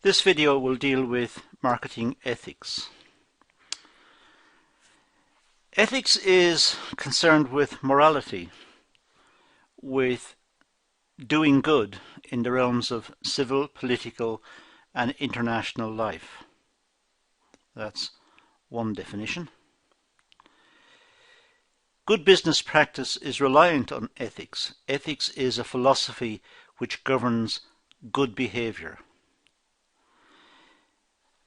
This video will deal with marketing ethics. Ethics is concerned with morality, with doing good in the realms of civil, political, and international life. That's one definition. Good business practice is reliant on ethics. Ethics is a philosophy which governs good behaviour.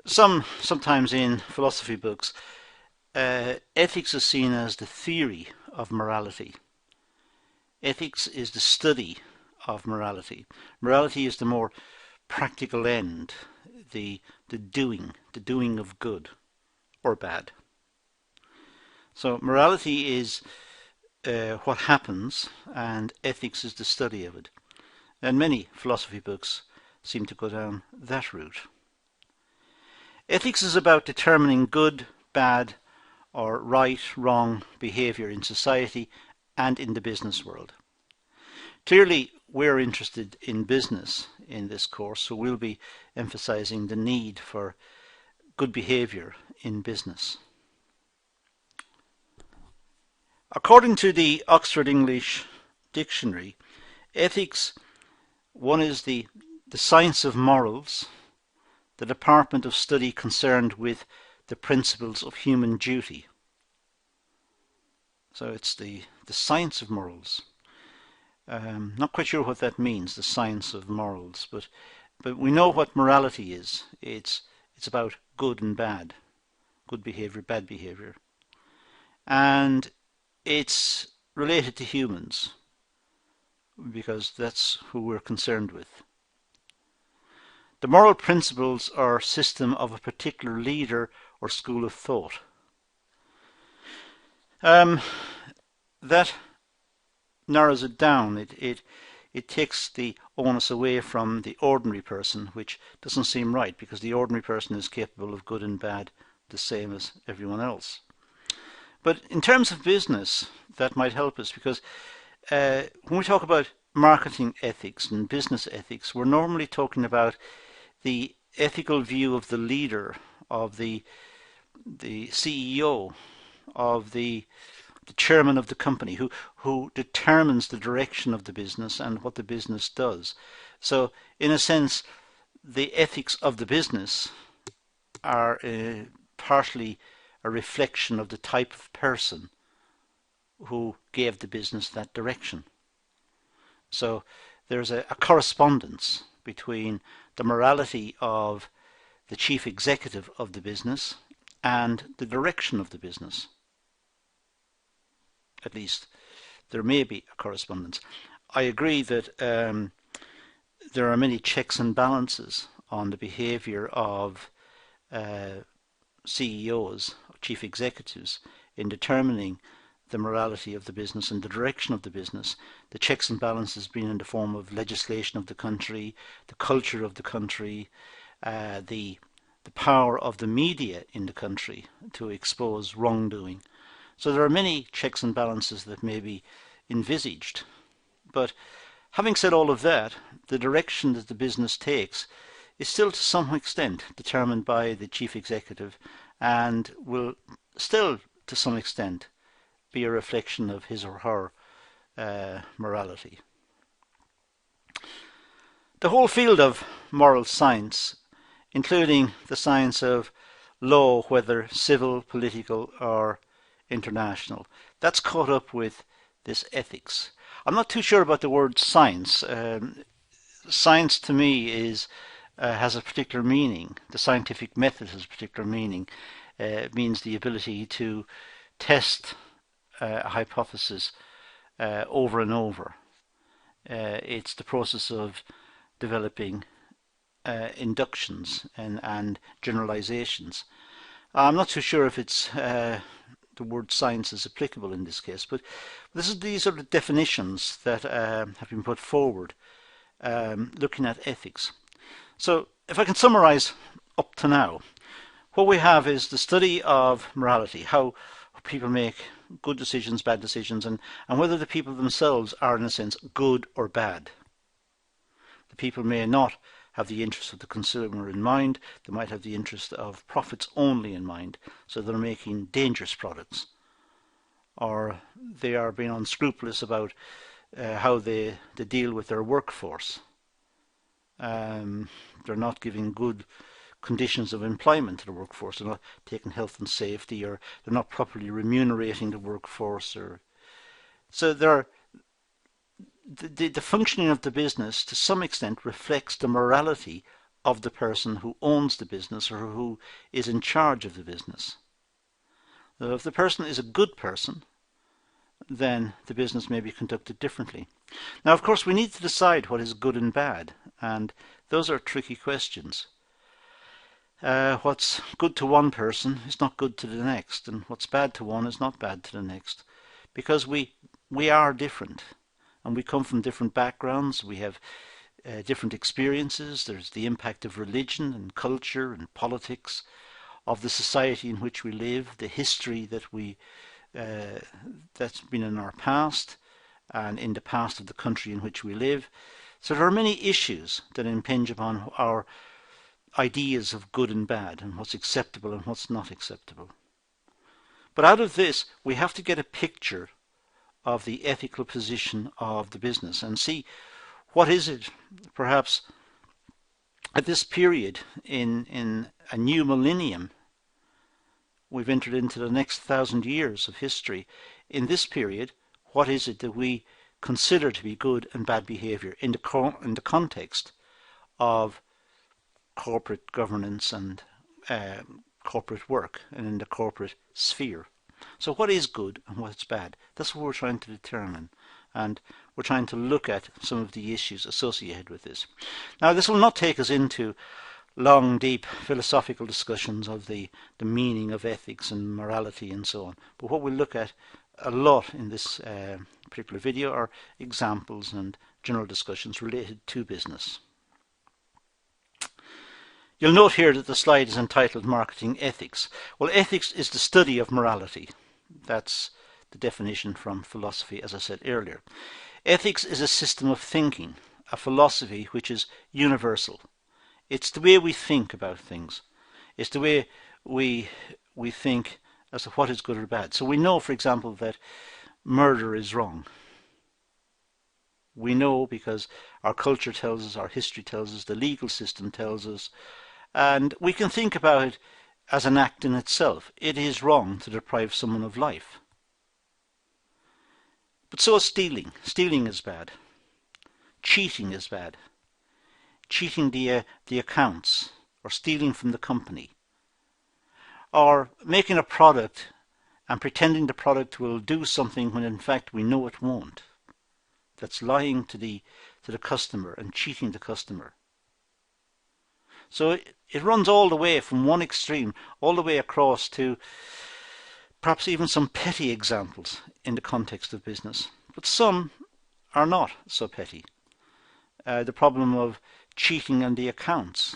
Sometimes in philosophy books, ethics is seen as the theory of morality. Ethics is the study of morality. Morality is the more practical end, the doing of good or bad. So morality is what happens, and ethics is the study of it. And many philosophy books seem to go down that route. Ethics is about determining good, bad, or right, wrong behaviour in society and in the business world. Clearly, we're interested in business in this course, so we'll be emphasising the need for good behaviour in business. According to the Oxford English Dictionary, ethics, one is the science of morals, the department of study concerned with the principles of human duty. So it's the science of morals. Not quite sure what that means, the science of morals, but we know what morality is. It's about good and bad, good behaviour, bad behaviour. And it's related to humans, because that's who we're concerned with. The moral principles are system of a particular leader or school of thought. That narrows it down. It takes the onus away from the ordinary person, which doesn't seem right, because the ordinary person is capable of good and bad the same as everyone else. But in terms of business, that might help us, because when we talk about marketing ethics and business ethics, we're normally talking about the ethical view of the leader, of the CEO, of the chairman of the company, who determines the direction of the business and what the business does. So, in a sense, the ethics of the business are partly a reflection of the type of person who gave the business that direction. So there's a correspondence between the morality of the chief executive of the business and the direction of the business. At least there may be a correspondence. I agree that there are many checks and balances on the behaviour of CEOs, chief executives, in determining the morality of the business and the direction of the business. The checks and balances being in the form of legislation of the country, the culture of the country, the power of the media in the country to expose wrongdoing. So there are many checks and balances that may be envisaged. But having said all of that, the direction that the business takes is still to some extent determined by the chief executive, and will still to some extent be a reflection of his or her morality. The whole field of moral science, including the science of law, whether civil, political or international, that's caught up with this ethics. I'm not too sure about the word science. Science to me has a particular meaning. The scientific method has a particular meaning. It means the ability to test a hypothesis over and over. It's the process of developing inductions and generalizations. I'm not too sure if it's the word science is applicable in this case, but these are the definitions that have been put forward looking at ethics. So if I can summarize up to now, what we have is the study of morality, how people make good decisions, bad decisions, and whether the people themselves are, in a sense, good or bad. The people may not have the interest of the consumer in mind. They might have the interest of profits only in mind, so they're making dangerous products. Or they are being unscrupulous about how they deal with their workforce. They're not giving good conditions of employment to the workforce. They're not taking health and safety, or they're not properly remunerating the workforce. So the functioning of the business to some extent reflects the morality of the person who owns the business or who is in charge of the business. So if the person is a good person, then the business may be conducted differently. Now, of course, we need to decide what is good and bad, and those are tricky questions. What's good to one person is not good to the next, and what's bad to one is not bad to the next, because we are different, and we come from different backgrounds. We have different experiences. There's the impact of religion and culture and politics, of the society in which we live, the history that's been in our past and in the past of the country in which we live. So there are many issues that impinge upon our ideas of good and bad, and what's acceptable and what's not acceptable. But out of this, we have to get a picture of the ethical position of the business and see what is it, perhaps at this period in a new millennium. We've entered into the next 1,000 years of history. In this period, what is it that we consider to be good and bad behaviour in the context of corporate governance and corporate work and in the corporate sphere? So what is good and what's bad? That's what we're trying to determine, and we're trying to look at some of the issues associated with this. Now, this will not take us into long, deep philosophical discussions of the meaning of ethics and morality and so on. But what we'll look at a lot in this particular video are examples and general discussions related to business. You'll note here that the slide is entitled Marketing Ethics. Well, ethics is the study of morality. That's the definition from philosophy, as I said earlier. Ethics is a system of thinking, a philosophy which is universal. It's the way we think about things. It's the way we think as to what is good or bad. So we know, for example, that murder is wrong. We know because our culture tells us, our history tells us, the legal system tells us, and we can think about it as an act in itself. It is wrong to deprive someone of life. But so is stealing. Stealing is bad. Cheating is bad. Cheating the accounts, or stealing from the company, or making a product and pretending the product will do something when in fact we know it won't. That's lying to the customer and cheating the customer. So it runs all the way from one extreme all the way across to perhaps even some petty examples in the context of business. But some are not so petty. The problem of cheating on the accounts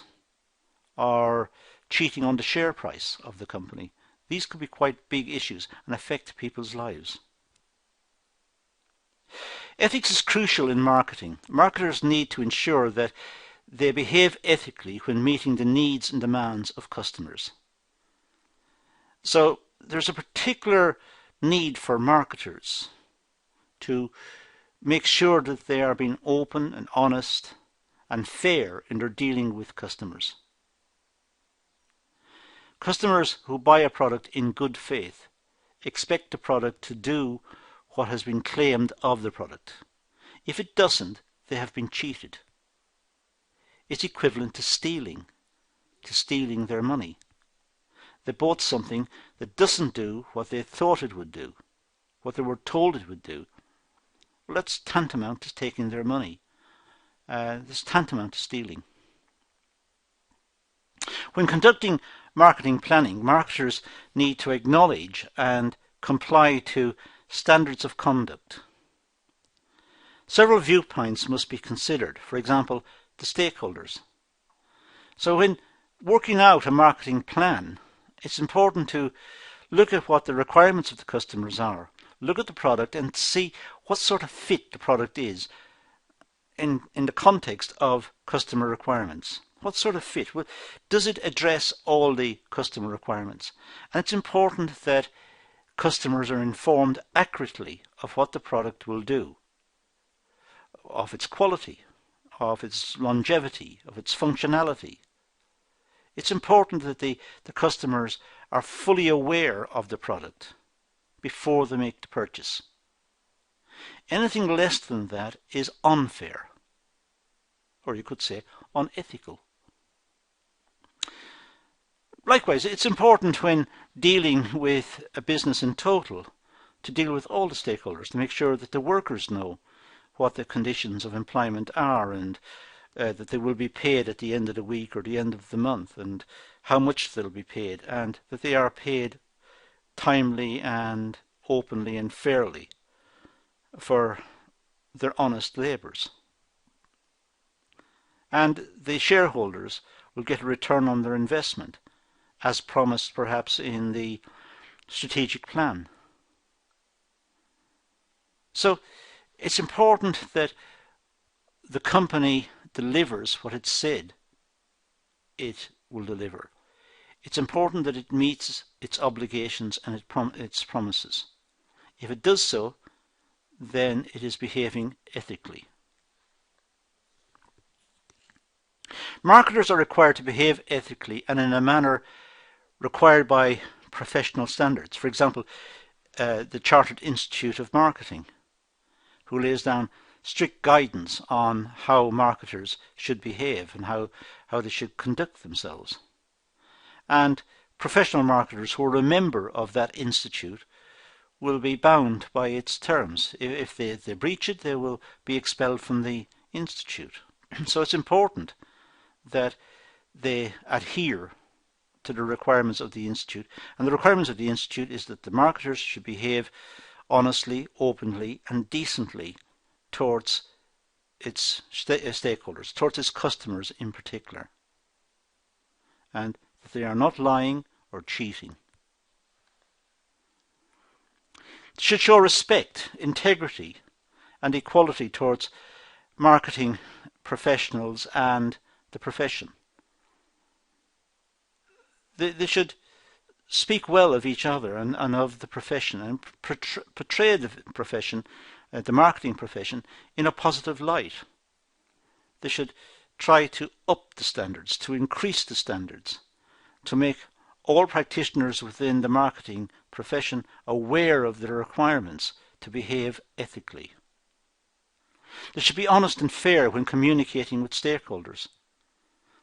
or cheating on the share price of the company. These could be quite big issues and affect people's lives. Ethics is crucial in marketing. Marketers need to ensure that they behave ethically when meeting the needs and demands of customers. So there's a particular need for marketers to make sure that they are being open and honest and fair in their dealing with customers. Customers who buy a product in good faith expect the product to do what has been claimed of the product. If it doesn't, they have been cheated. It's equivalent to stealing their money. They bought something that doesn't do what they thought it would do, what they were told it would do. Well, that's tantamount to taking their money. It's tantamount to stealing. When conducting marketing planning, marketers need to acknowledge and comply to standards of conduct. Several viewpoints must be considered. For example, the stakeholders. So when working out a marketing plan, it's important to look at what the requirements of the customers are. Look at the product and see what sort of fit the product is in the context of customer requirements. What sort of fit? Well, does it address all the customer requirements? And it's important that customers are informed accurately of what the product will do, of its quality, of its longevity, of its functionality. It's important that the customers are fully aware of the product before they make the purchase. Anything less than that is unfair, or you could say unethical. Likewise, it's important when dealing with a business in total to deal with all the stakeholders, to make sure that the workers know what the conditions of employment are, and that they will be paid at the end of the week or the end of the month, and how much they'll be paid, and that they are paid timely and openly and fairly for their honest labours. And the shareholders will get a return on their investment, as promised perhaps in the strategic plan. So it's important that the company delivers what it said it will deliver. It's important that it meets its obligations and its promises. If it does so, then it is behaving ethically. Marketers are required to behave ethically and in a manner required by professional standards. For example, the Chartered Institute of Marketing, who lays down strict guidance on how marketers should behave and how they should conduct themselves. And professional marketers who are a member of that institute will be bound by its terms. If they breach it, they will be expelled from the institute. So it's important that they adhere to the requirements of the institute. And the requirements of the institute is that the marketers should behave honestly, openly and decently towards its stakeholders, towards its customers in particular, and that they are not lying or cheating. They should show respect, integrity and equality towards marketing professionals and the profession. They should speak well of each other and of the profession, and portray the profession, the marketing profession, in a positive light. They should try to up the standards, to increase the standards, to make all practitioners within the marketing profession aware of the requirements to behave ethically. They should be honest and fair when communicating with stakeholders.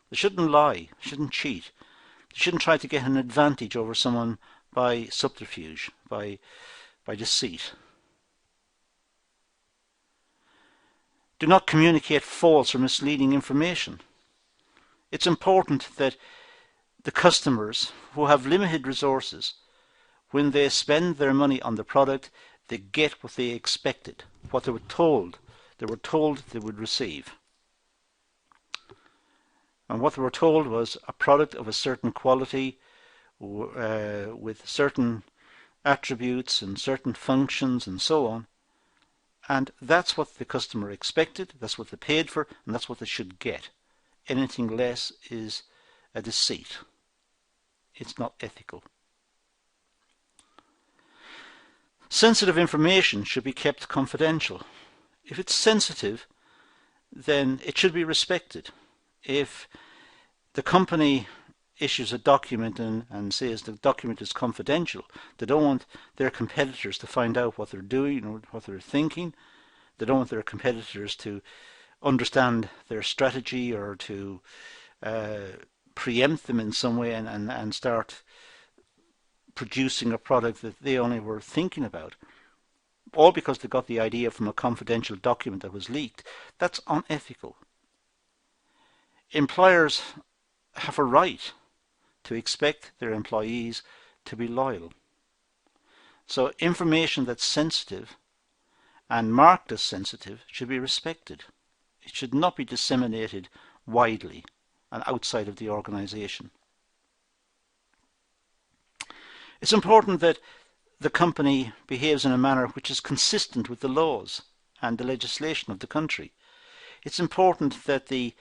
They shouldn't lie, shouldn't cheat. They shouldn't try to get an advantage over someone by subterfuge, by deceit. Do not communicate false or misleading information. It's important that the customers who have limited resources, when they spend their money on the product, they get what they expected, what they were told they would receive. And what they were told was a product of a certain quality, with certain attributes and certain functions and so on. And that's what the customer expected, that's what they paid for, and that's what they should get. Anything less is a deceit. It's not ethical. Sensitive information should be kept confidential. If it's sensitive, then it should be respected. If the company issues a document and says the document is confidential, they don't want their competitors to find out what they're doing or what they're thinking. They don't want their competitors to understand their strategy or to preempt them in some way and start producing a product that they only were thinking about, all because they got the idea from a confidential document that was leaked. That's unethical. Employers have a right to expect their employees to be loyal. So information that's sensitive and marked as sensitive should be respected. It should not be disseminated widely and outside of the organisation. It's important that the company behaves in a manner which is consistent with the laws and the legislation of the country. it's important that the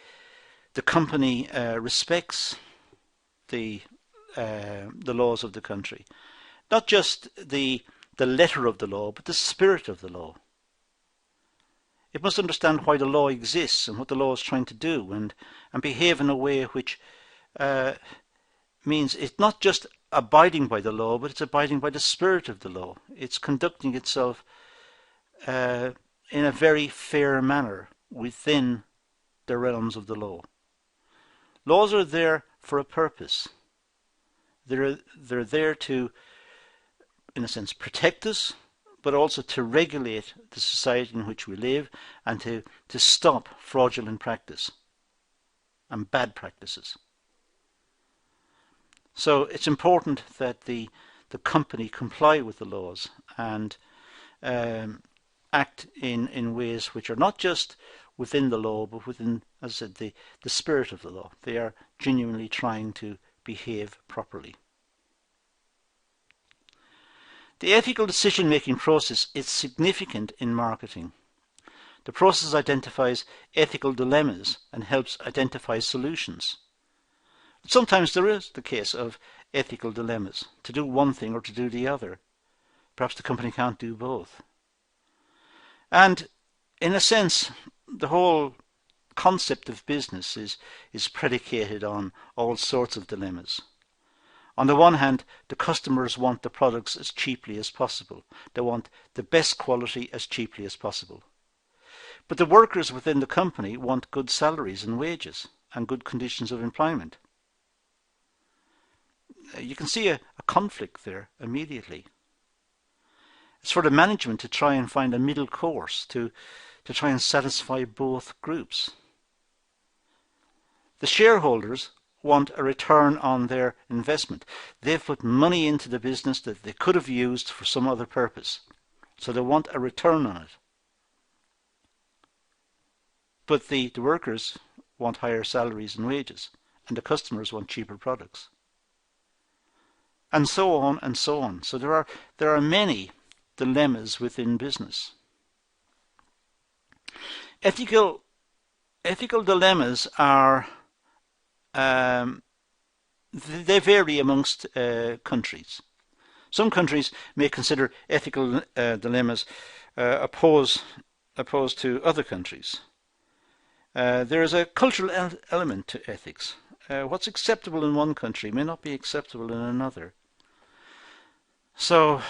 company respects the laws of the country, not just the letter of the law, but the spirit of the law. It must understand why the law exists and what the law is trying to do, and behave in a way which means it's not just abiding by the law, but it's abiding by the spirit of the law. It's conducting itself in a very fair manner within the realms of the law. Laws are there for a purpose. They're there to, in a sense, protect us, but also to regulate the society in which we live and to stop fraudulent practice and bad practices. So it's important that the company comply with the laws and act in ways which are not just within the law, but within, as I said, the spirit of the law. They are genuinely trying to behave properly. The ethical decision-making process is significant in marketing. The process identifies ethical dilemmas and helps identify solutions. Sometimes there is the case of ethical dilemmas, to do one thing or to do the other. Perhaps the company can't do both. And in a sense, the whole concept of business is predicated on all sorts of dilemmas. On the one hand, the customers want the products as cheaply as possible. They want the best quality as cheaply as possible. But the workers within the company want good salaries and wages and good conditions of employment. You can see a conflict there immediately. It's for the management to try and find a middle course to try and satisfy both groups. The shareholders want a return on their investment. They've put money into the business that they could have used for some other purpose. So they want a return on it. But the workers want higher salaries and wages, and the customers want cheaper products. And so on and so on. So there are many dilemmas within business. Ethical dilemmas are they vary amongst countries. Some countries may consider ethical dilemmas opposed to other countries. There is a cultural element to ethics. What's acceptable in one country may not be acceptable in another. So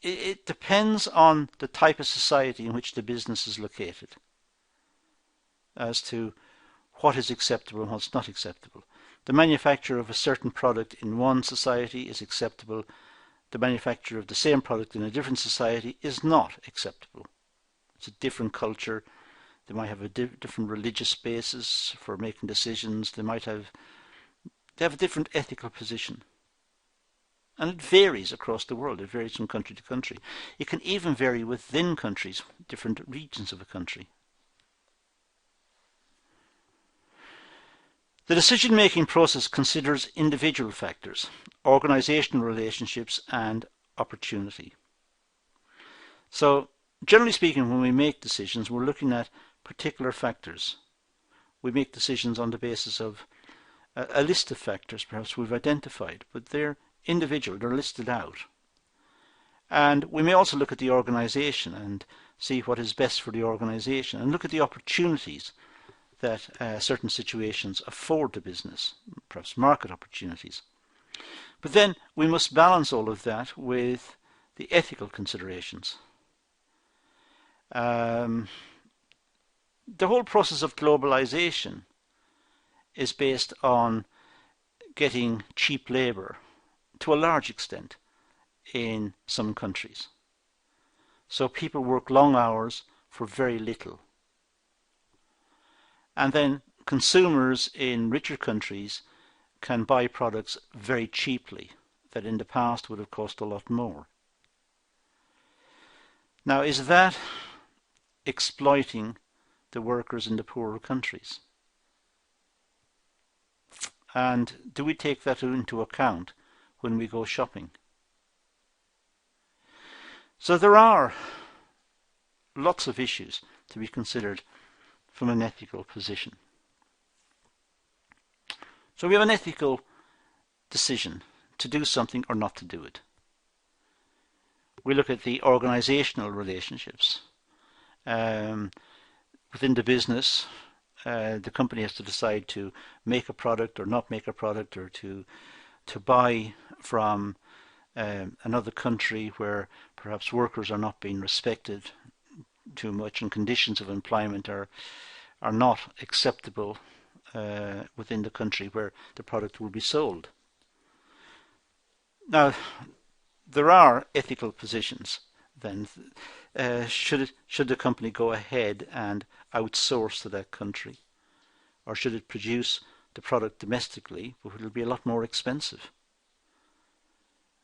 it depends on the type of society in which the business is located as to what is acceptable and what's not acceptable. The manufacture of a certain product in one society is acceptable. The manufacture of the same product in a different society is not acceptable. It's a different culture. They might have a different religious basis for making decisions. They have a different ethical position. And it varies across the world. It varies from country to country. It can even vary within countries, different regions of a country. The decision-making process considers individual factors, organizational relationships, and opportunity. So, generally speaking, when we make decisions, we're looking at particular factors. We make decisions on the basis of a list of factors perhaps we've identified, but they're individual, they're listed out. And we may also look at the organization and see what is best for the organization and look at the opportunities that certain situations afford the business, perhaps market opportunities. But then we must balance all of that with the ethical considerations. The whole process of globalization is based on getting cheap labor to a large extent in some countries. So people work long hours for very little. And then consumers in richer countries can buy products very cheaply that in the past would have cost a lot more. Now, is that exploiting the workers in the poorer countries? And do we take that into account when we go shopping? So there are lots of issues to be considered from an ethical position. So we have an ethical decision to do something or not to do it. We look at the organizational relationships. Within the business, the company has to decide to make a product or not make a product, or to buy from another country where perhaps workers are not being respected too much and conditions of employment are not acceptable within the country where the product will be sold. Now, there are ethical positions then. Should the company go ahead and outsource to that country, or should it produce the product domestically, but it will be a lot more expensive?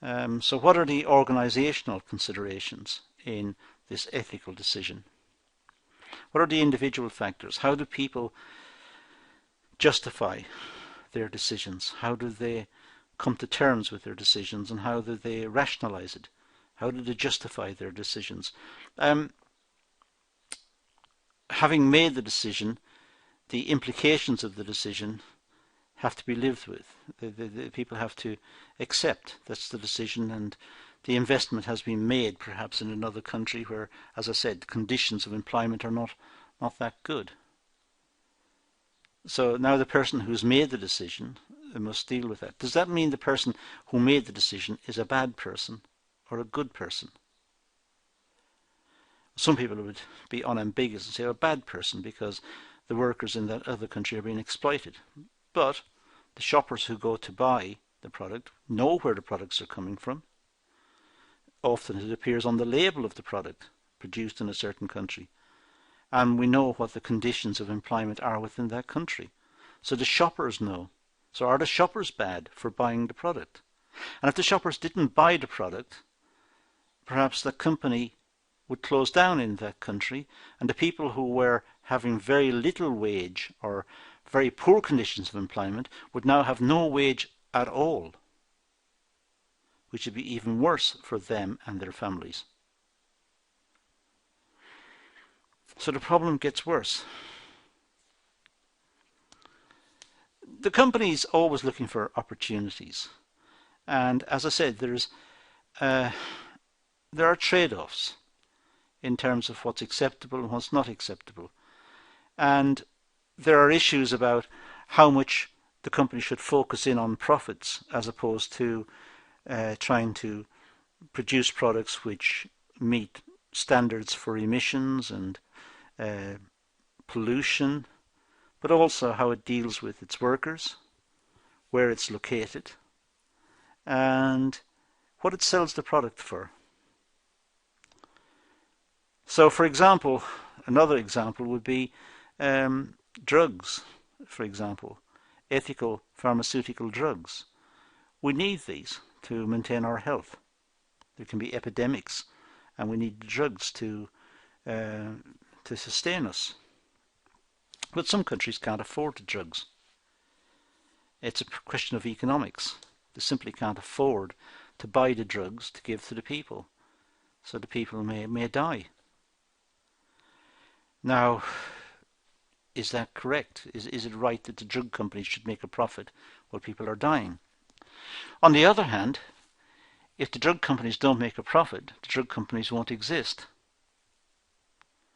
So what are the organizational considerations in this ethical decision? What are the individual factors? How do people justify their decisions? How do they come to terms with their decisions, and how do they rationalize it? How do they justify their decisions? Having made the decision, the implications of the decision have to be lived with. The people have to accept that's the decision, and the investment has been made perhaps in another country where, as I said, the conditions of employment are not that good. So now the person who's made the decision must deal with that. Does that mean the person who made the decision is a bad person or a good person? Some people would be unambiguous and say a bad person because the workers in that other country are being exploited. But the shoppers who go to buy the product know where the products are coming from. Often it appears on the label of the product, produced in a certain country. And we know what the conditions of employment are within that country. So the shoppers know. So are the shoppers bad for buying the product? And if the shoppers didn't buy the product, perhaps the company would close down in that country, and the people who were having very little wage or very poor conditions of employment would now have no wage at all, which would be even worse for them and their families. So the problem gets worse. The company is always looking for opportunities, and as I said, there are trade-offs in terms of what's acceptable and what's not acceptable, and there are issues about how much the company should focus in on profits as opposed to trying to produce products which meet standards for emissions and pollution, but also how it deals with its workers, where it's located, and what it sells the product for. So, for example, another example would be drugs, for example, ethical pharmaceutical drugs. We need these to maintain our health. There can be epidemics, and we need drugs to sustain us. But some countries can't afford the drugs. It's a question of economics. They simply can't afford to buy the drugs to give to the people, so the people may die. Now, is that correct? Is it right that the drug companies should make a profit while people are dying? On the other hand, if the drug companies don't make a profit, the drug companies won't exist.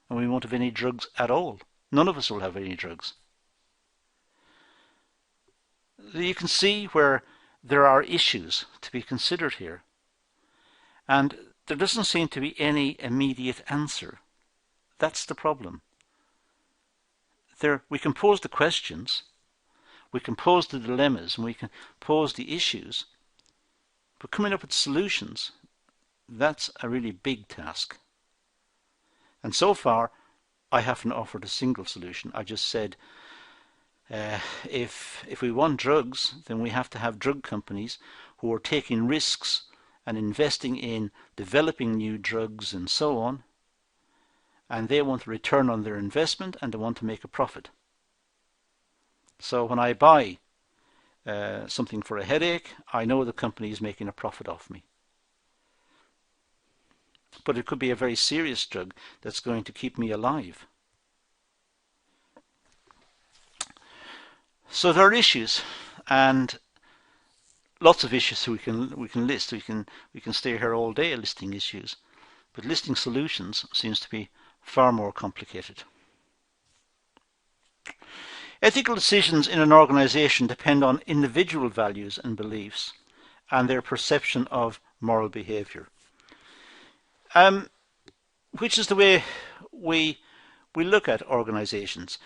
And we won't have any drugs at all. None of us will have any drugs. You can see where there are issues to be considered here. And there doesn't seem to be any immediate answer. That's the problem. We can pose the questions, we can pose the dilemmas, and we can pose the issues, but coming up with solutions, that's a really big task. And so far, I haven't offered a single solution. I just said, if we want drugs, then we have to have drug companies who are taking risks and investing in developing new drugs and so on, and they want a return on their investment and they want to make a profit. So when I buy something for a headache, I know the company is making a profit off me. but it could be a very serious drug that's going to keep me alive. So there are issues, and lots of issues we can list. We can stay here all day listing issues, but listing solutions seems to be far more complicated. Ethical decisions in an organisation depend on individual values and beliefs and their perception of moral behaviour, which is the way we look at organisations.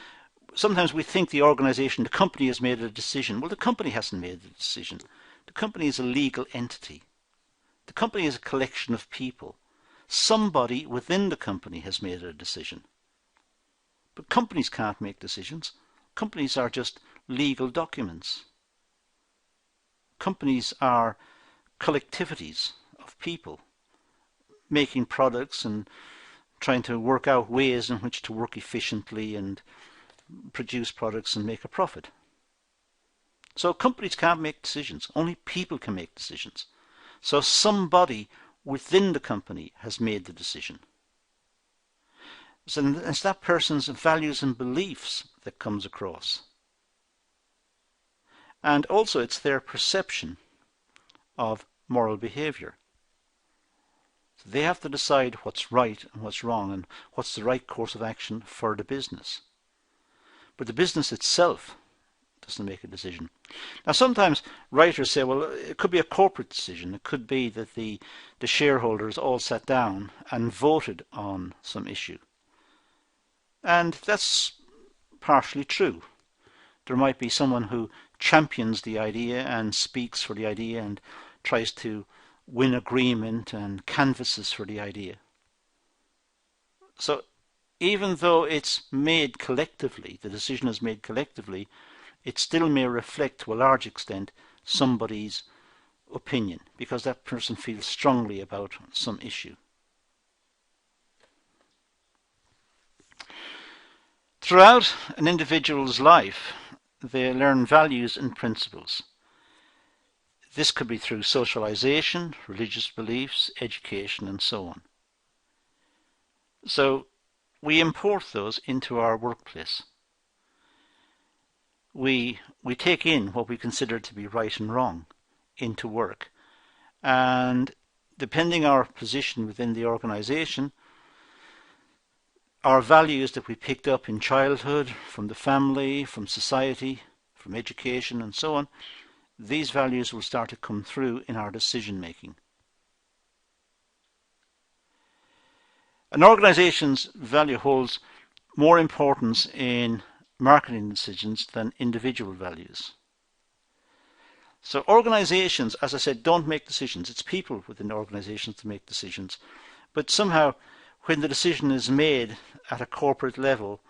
Sometimes we think the organisation, the company, has made a decision. Well, the company hasn't made the decision. The company is a legal entity. The company is a collection of people. Somebody within the company has made a decision. But companies can't make decisions. Companies are just legal documents. Companies are collectivities of people making products and trying to work out ways in which to work efficiently and produce products and make a profit. So companies can't make decisions. Only people can make decisions. So somebody within the company has made the decision. So it's that person's values and beliefs that comes across. And also it's their perception of moral behaviour. So they have to decide what's right and what's wrong and what's the right course of action for the business. But the business itself doesn't make a decision. Now sometimes writers say, well, it could be a corporate decision. It could be that the shareholders all sat down and voted on some issue. And that's partially true. There might be someone who champions the idea and speaks for the idea and tries to win agreement and canvasses for the idea. So even though it's made collectively, the decision is made collectively, it still may reflect to a large extent somebody's opinion because that person feels strongly about some issue. Throughout an individual's life, they learn values and principles. This could be through socialisation, religious beliefs, education, and so on. So we import those into our workplace. We take in what we consider to be right and wrong into work. And depending on our position within the organisation, our values that we picked up in childhood, from the family, from society, from education and so on, these values will start to come through in our decision making. An organisation's value holds more importance in marketing decisions than individual values. So organisations, as I said, don't make decisions. It's people within organisations that make decisions. But somehow, when the decision is made at a corporate level,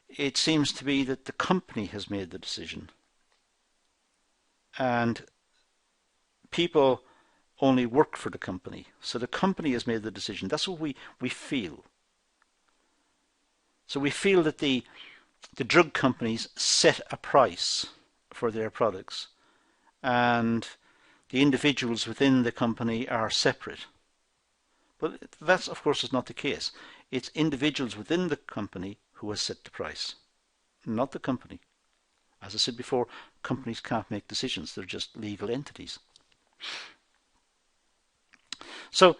it seems to be that the company has made the decision. And people only work for the company. So the company has made the decision. That's what we feel. So we feel that the drug companies set a price for their products and the individuals within the company are separate. But that, of course, is not the case. It's individuals within the company who has set the price, not the company. As I said before, companies can't make decisions. They're just legal entities. So,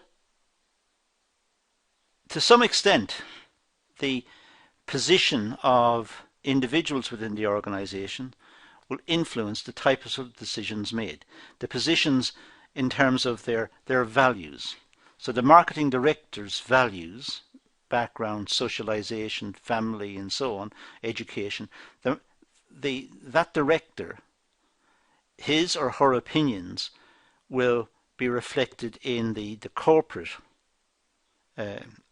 to some extent, the position of individuals within the organisation will influence the types of decisions made. The positions in terms of their values. So the marketing director's values, background, socialisation, family and so on, education, that director, his or her opinions will be reflected in the corporate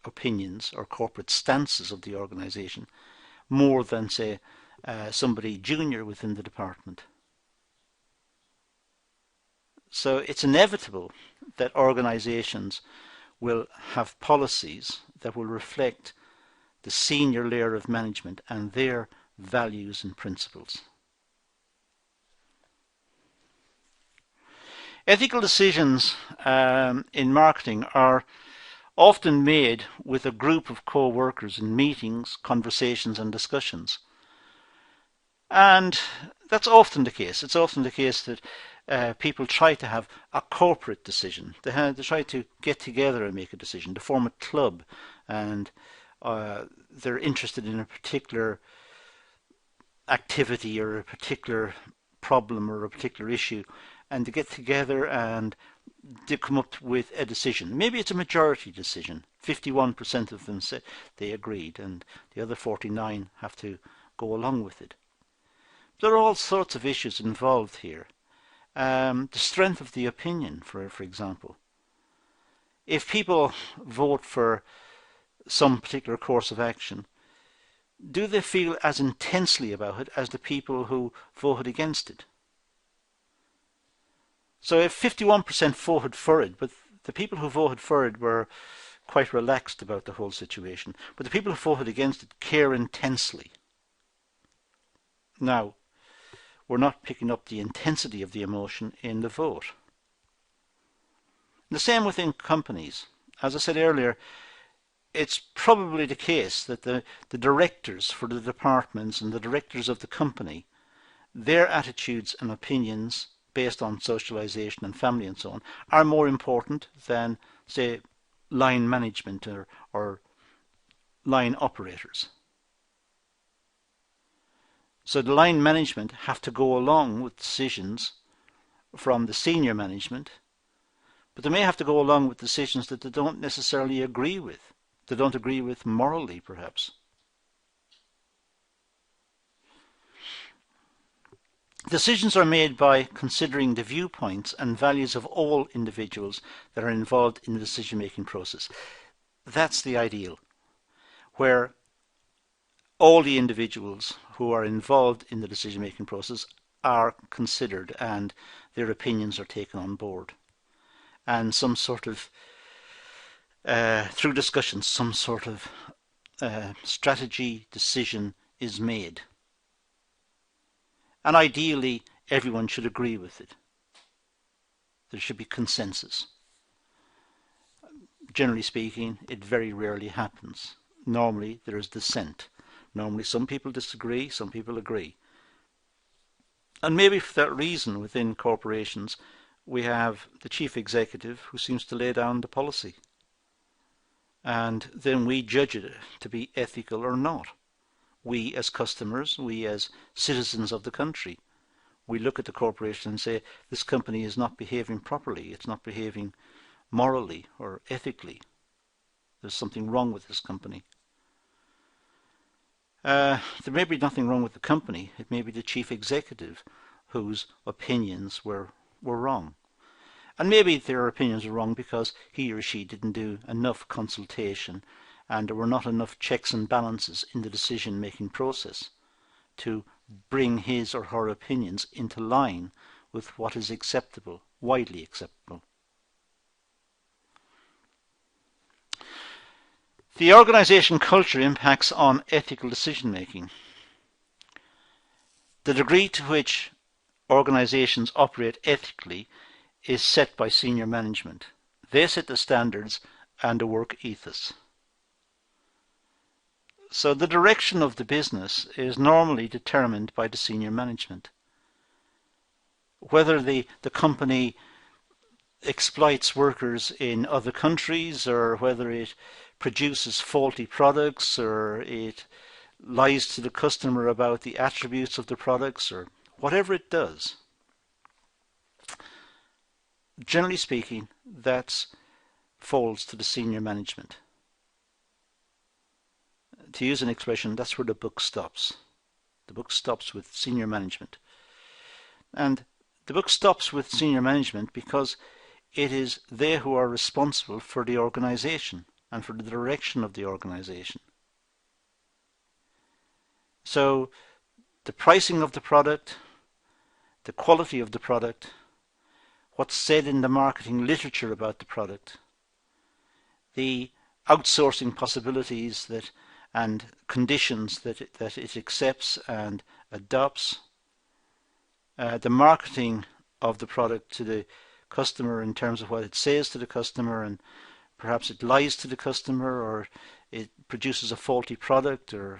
opinions or corporate stances of the organisation more than, say, somebody junior within the department. So it's inevitable that organisations will have policies that will reflect the senior layer of management and their values and principles. Ethical decisions in marketing are often made with a group of co-workers in meetings, conversations and discussions. And that's often the case. It's often the case that people try to have a corporate decision. They try to get together and make a decision, to form a club, and they're interested in a particular activity or a particular problem or a particular issue, and to get together and to come up with a decision. Maybe it's a majority decision. 51% of them say they agreed, and the other 49 have to go along with it. There are all sorts of issues involved here. The strength of the opinion, for example. If people vote for some particular course of action, do they feel as intensely about it as the people who voted against it? So if 51% voted for it, but the people who voted for it were quite relaxed about the whole situation, but the people who voted against it care intensely. Now, we're not picking up the intensity of the emotion in the vote. The same within companies. As I said earlier, it's probably the case that the directors for the departments and the directors of the company, their attitudes and opinions based on socialisation and family and so on, are more important than, say, line management or line operators. So the line management have to go along with decisions from the senior management, but they may have to go along with decisions that they don't necessarily agree with. They don't agree with morally, perhaps. Decisions are made by considering the viewpoints and values of all individuals that are involved in the decision-making process. That's the ideal, where all the individuals who are involved in the decision-making process are considered and their opinions are taken on board. And some sort of, through discussions, some sort of strategy decision is made. And ideally, everyone should agree with it. There should be consensus. Generally speaking, it very rarely happens. Normally, there is dissent. Normally, some people disagree, some people agree. And maybe for that reason, within corporations, we have the chief executive who seems to lay down the policy. And then we judge it to be ethical or not. We as customers, we as citizens of the country, we look at the corporation and say, this company is not behaving properly, it's not behaving morally or ethically. There's something wrong with this company. There may be nothing wrong with the company. It may be the chief executive whose opinions were wrong. And maybe their opinions are wrong because he or she didn't do enough consultation and there were not enough checks and balances in the decision-making process to bring his or her opinions into line with what is acceptable, widely acceptable. The organisation culture impacts on ethical decision-making. The degree to which organisations operate ethically is set by senior management. They set the standards and the work ethos. So the direction of the business is normally determined by the senior management. Whether the company exploits workers in other countries or whether it produces faulty products or it lies to the customer about the attributes of the products or whatever it does, generally speaking, that falls to the senior management. To use an expression, that's where the book stops. The book stops with senior management. And the book stops with senior management because it is they who are responsible for the organisation and for the direction of the organisation. So the pricing of the product, the quality of the product, what's said in the marketing literature about the product, the outsourcing possibilities and conditions that it accepts and adopts, the marketing of the product to the customer in terms of what it says to the customer and perhaps it lies to the customer, or it produces a faulty product, or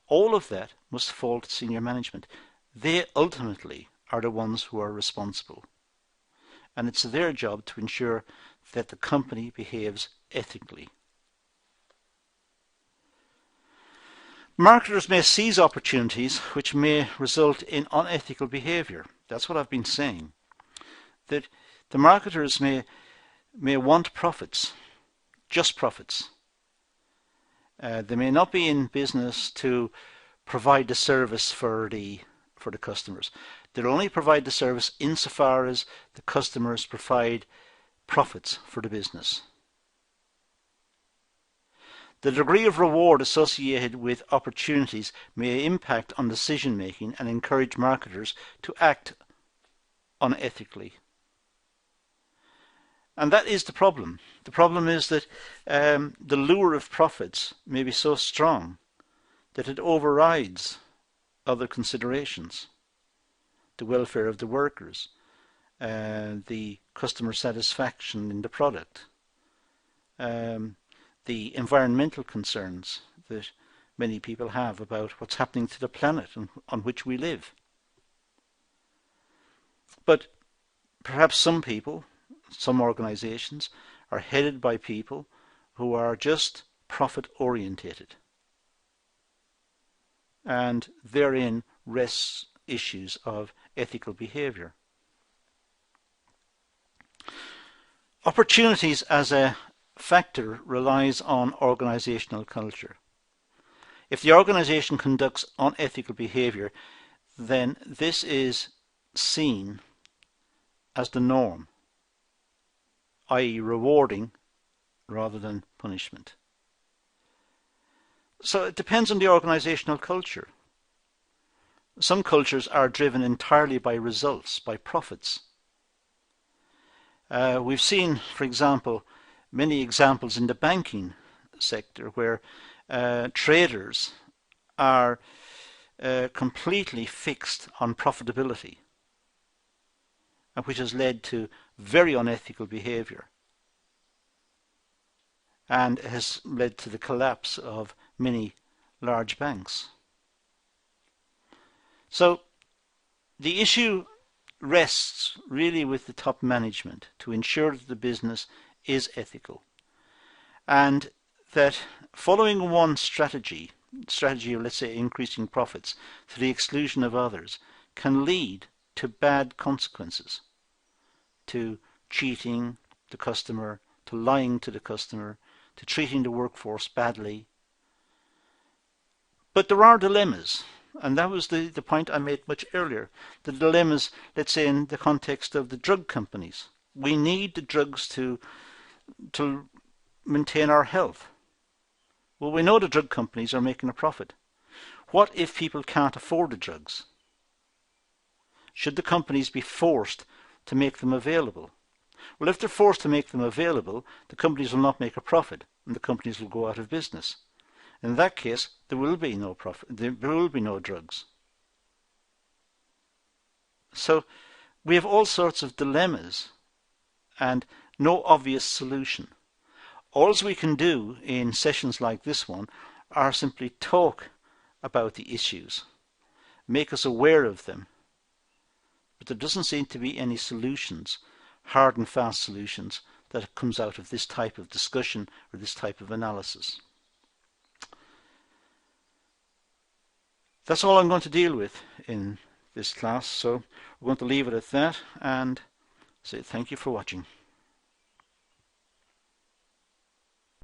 all of that must fall to senior management. They ultimately are the ones who are responsible. And it's their job to ensure that the company behaves ethically. Marketers may seize opportunities which may result in unethical behaviour. That's what I've been saying. That the marketers may want profits, just profits. They may not be in business to provide the service for the customers. They'll only provide the service insofar as the customers provide profits for the business. The degree of reward associated with opportunities may impact on decision making and encourage marketers to act unethically. And that is the problem. The problem is that the lure of profits may be so strong that it overrides other considerations. The welfare of the workers, the customer satisfaction in the product, the environmental concerns that many people have about what's happening to the planet on which we live. But perhaps some people, some organizations, are headed by people who are just profit orientated. And therein rests issues of ethical behaviour. Opportunities as a factor relies on organisational culture. If the organisation conducts unethical behaviour, then this is seen as the norm, i.e. rewarding rather than punishment. So it depends on the organisational culture. Some cultures are driven entirely by results, by profits. We've seen, for example, many examples in the banking sector where traders are completely fixed on profitability, which has led to very unethical behaviour and has led to the collapse of many large banks. So the issue rests really with the top management to ensure that the business is ethical, and that following one strategy of, let's say, increasing profits to the exclusion of others can lead to bad consequences, to cheating the customer, to lying to the customer, to treating the workforce badly. But there are dilemmas. And that was the point I made much earlier. The dilemmas, let's say, in the context of the drug companies. We need the drugs to maintain our health. Well, we know the drug companies are making a profit. What if people can't afford the drugs? Should the companies be forced to make them available? Well, if they're forced to make them available, the companies will not make a profit, and the companies will go out of business. In that case, there will be no profit, there will be no drugs. So we have all sorts of dilemmas and no obvious solution. All we can do in sessions like this one are simply talk about the issues, make us aware of them. But there doesn't seem to be any solutions, hard and fast solutions, that comes out of this type of discussion or this type of analysis. That's all I'm going to deal with in this class, so we're going to leave it at that and say thank you for watching.